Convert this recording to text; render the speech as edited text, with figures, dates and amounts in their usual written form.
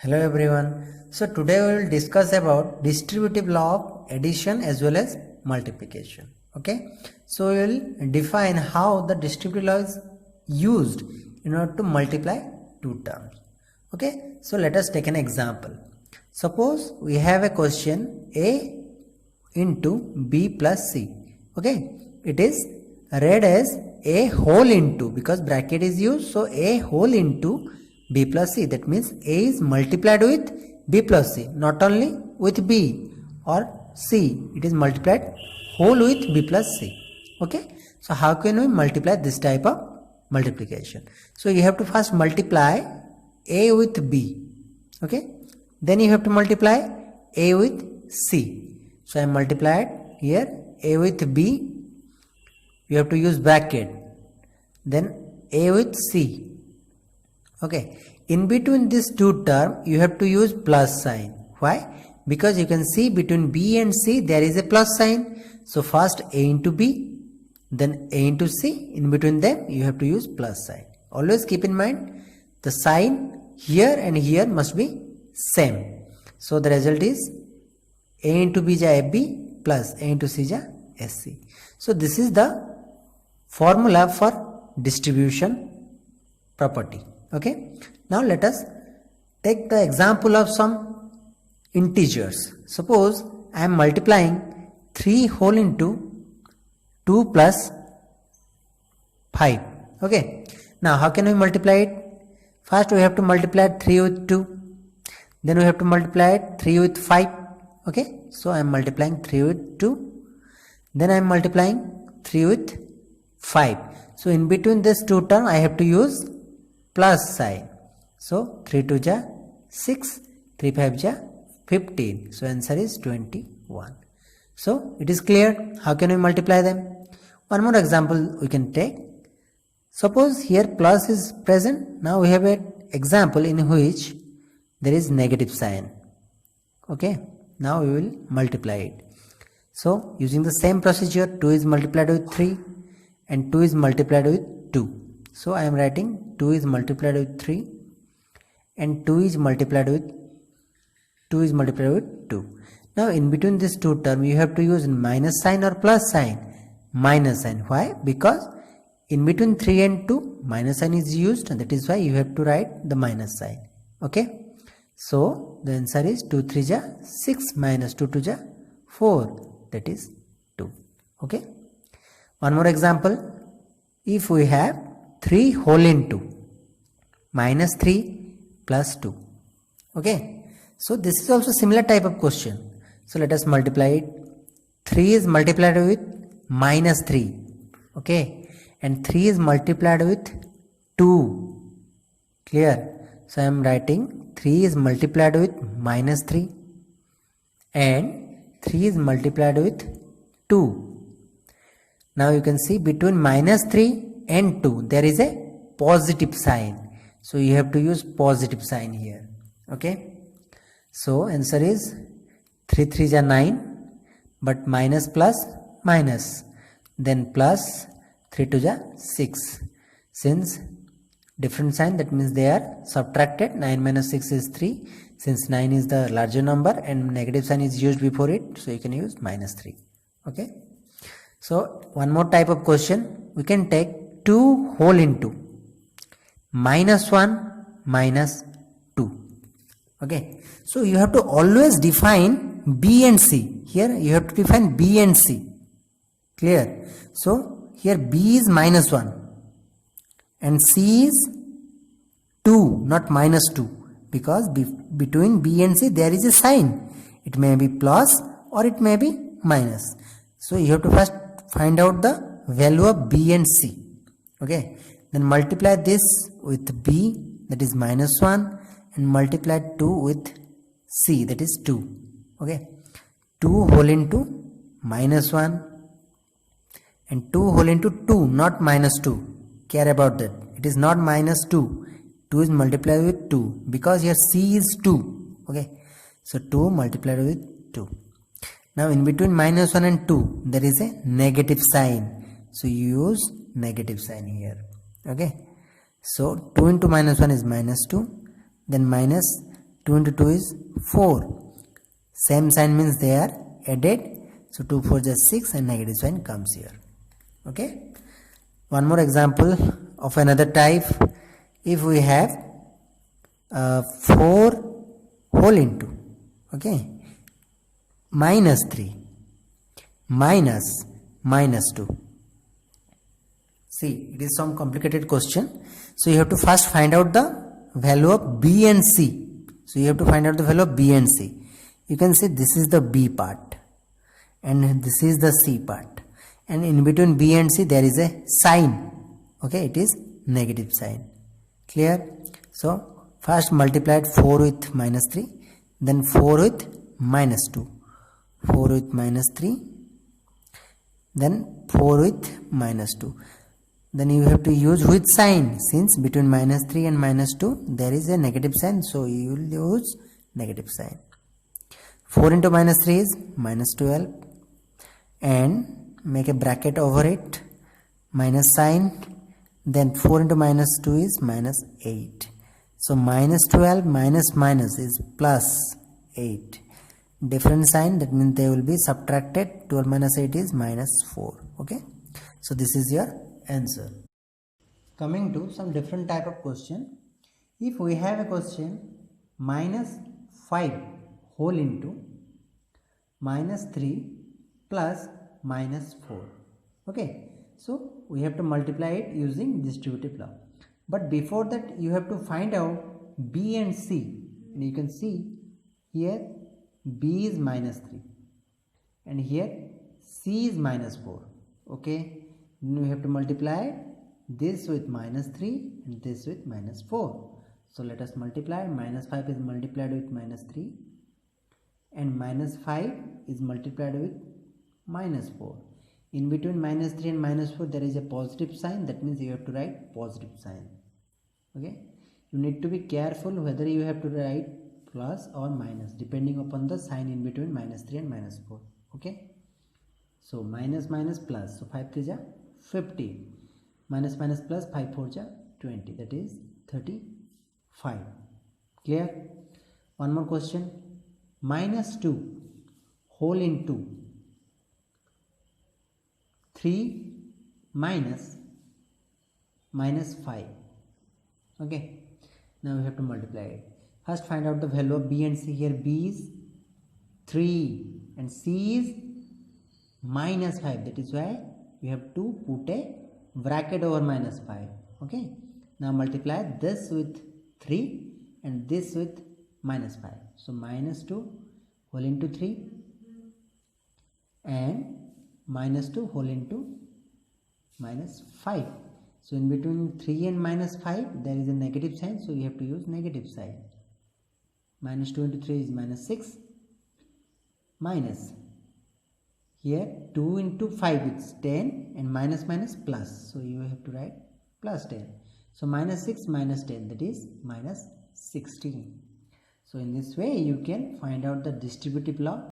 Hello everyone. So today we will discuss about distributive law of addition as well as multiplication. Okay. So we will define how the distributive law is used in order to multiply two terms. Okay. So let us take an example. Suppose we have a question A into B plus C. Okay. It is read as A whole into, because bracket is used, so A whole into B plus C. That means A is multiplied with B plus C, not only with B or C, it is multiplied whole with B plus C. Okay. So how can we multiply this type of multiplication? So you have to first multiply A with B. Okay. Then you have to multiply A with C. So I multiplied here A with B. You have to use bracket. Then A with C. Okay, in between these two terms you have to use plus sign. Why? Because you can see between B and C there is a plus sign. So first A into B, then A into C. In between them you have to use plus sign. Always keep in mind the sign here and here must be same. So the result is A into B is AB plus A into C is SC. So this is the formula for distribution property. Okay. Now let us take the example of some integers. Suppose I am multiplying 3 whole into 2 plus 5. Okay. Now how can we multiply it? First we have to multiply 3 with 2. Then we have to multiply 3 with 5. Okay. So I am multiplying 3 with 2. Then I am multiplying 3 with 5. So in between this two terms I have to use plus sign. So 3 2 ja 6, 3 5 ja 15. So answer is 21. So it is clear how can we multiply them. One more example we can take. Suppose here plus is present. Now we have an example in which there is negative sign. Okay. Now we will multiply it. So using the same procedure, 2 is multiplied with 3 and 2 is multiplied with 2. So I am writing 2 is multiplied with 3 and 2 is multiplied with 2. Now in between these two terms you have to use minus sign or plus sign. Minus sign. Why? Because in between 3 and 2 minus sign is used, and that is why you have to write the minus sign. Okay. So the answer is 2 3 ja 6 minus 2 2 ja 4, that is 2. Okay. One more example. If we have 3 whole into minus 3 plus 2. Okay. So this is also similar type of question. So let us multiply it. 3 is multiplied with minus 3. Okay. And 3 is multiplied with 2. Clear? So I am writing 3 is multiplied with minus 3 and 3 is multiplied with 2. Now you can see between minus 3 and 2 there is a positive sign. So you have to use positive sign here. Okay. So answer is 3 3 is 9, but minus plus minus, then plus 3 2 is 6. Since different sign, that means they are subtracted. 9 minus 6 is 3. Since 9 is the larger number and negative sign is used before it, so you can use minus 3. Okay. So one more type of question. We can take 2 whole into minus 1 minus 2. Okay. So you have to always define B and C. Here you have to define B and C. Clear? So here B is minus 1 and C is 2, not minus 2, because between B and C there is a sign. It may be plus or it may be minus. So you have to first find out the value of B and C. Okay. Then multiply this with B, that is minus 1, and multiply 2 with C, that is 2. Okay. 2 whole into minus 1 and 2 whole into 2, not minus 2. Care about that. It is not minus 2. 2 is multiplied with 2 because here C is 2. Okay. So 2 multiplied with 2. Now in between minus 1 and 2 there is a negative sign. So you use negative sign here. Okay. So 2 into minus 1 is minus 2. Then minus 2 into 2 is 4. Same sign means they are added. So 2 4 is 6 and negative sign comes here. Okay. One more example of another type. If we have 4 whole into, okay, minus 3 minus minus 2. See, it is some complicated question. So you have to first find out the value of B and C. So you have to find out the value of B and C. You can see this is the B part and this is the C part, and in between B and C there is a sign. Okay, it is negative sign. Clear? So first multiplied 4 with minus 3, then 4 with minus 2, 4 with minus 3, then 4 with minus 2. Then you have to use with sign, since between minus 3 and minus 2 there is a negative sign, so you will use negative sign. 4 into minus 3 is minus 12, and make a bracket over it, minus sign, then 4 into minus 2 is minus 8. So minus 12 minus minus is plus 8. Different sign, that means they will be subtracted. 12 minus 8 is minus 4. Okay, so this is your answer. Coming to some different type of question. If we have a question minus 5 whole into minus 3 plus minus 4. Okay, so we have to multiply it using distributive law. But before that you have to find out B and C. And you can see here B is minus 3 and here C is minus 4. Okay, then we have to multiply this with minus 3 and this with minus 4. So let us multiply. Minus 5 is multiplied with minus 3 and minus 5 is multiplied with minus 4. In between minus 3 and minus 4 there is a positive sign, that means you have to write positive sign. Okay, you need to be careful whether you have to write plus or minus depending upon the sign in between minus 3 and minus 4. Okay, so minus minus plus, so 5 3 ja 50, minus minus plus 5 4 ja 20, that is 35. Clear? One more question. Minus 2 whole into 3 minus minus 5. Okay, now we have to multiply it. First find out the value of B and C. Here B is 3 and C is minus 5, that is why you have to put a bracket over minus 5. Okay, now multiply this with 3 and this with minus 5. So minus 2 whole into 3 and minus 2 whole into minus 5. So in between 3 and minus 5 there is a negative sign, so you have to use negative sign. Minus 2 into 3 is minus 6, minus here 2 into 5 is 10 and minus minus plus, so you have to write plus 10. So minus 6 minus 10, that is minus 16. So in this way you can find out the distributive law